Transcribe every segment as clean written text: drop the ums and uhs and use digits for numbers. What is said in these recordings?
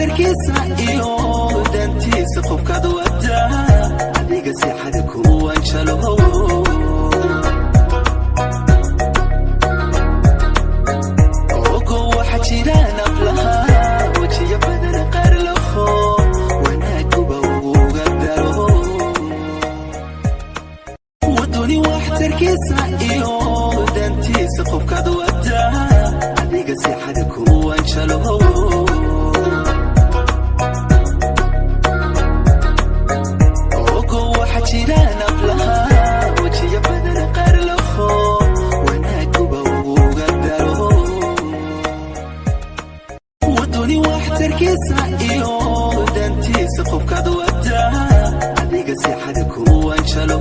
waxtarkiisa iyo dantiisa qofkaad wadaa adiga si xad ku wanjalo ogo waxa jiraan aflaha wajiga badan qaar laho wanaaguba uga daro waduni waxtarkiisa iyo dantiisa qofkaad wadaa adiga si xad ku wanjalo waxtarkiisa iyo dantiisa qofkaad wadaa adiga si xad ku wanjalo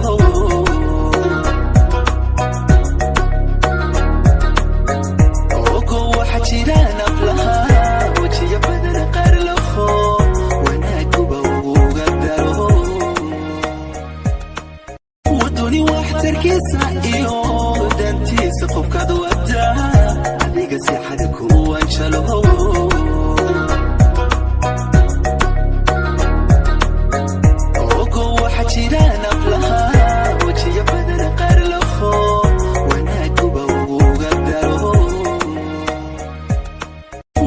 ogo waxa jiraan aflaha wajiga badan qaar laho wanaaguba uga daro waduni waxtarkiisa iyo dantiisa qofkaad wadaa adiga si xad ku wanjalo jiraan aflaha wajiga badan qaar laho wanaaguba uga daro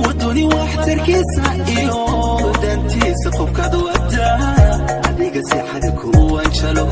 waduni waxtarkiisa iyo dantiisa qofkaad wadaa adiga si xad ku wanjalo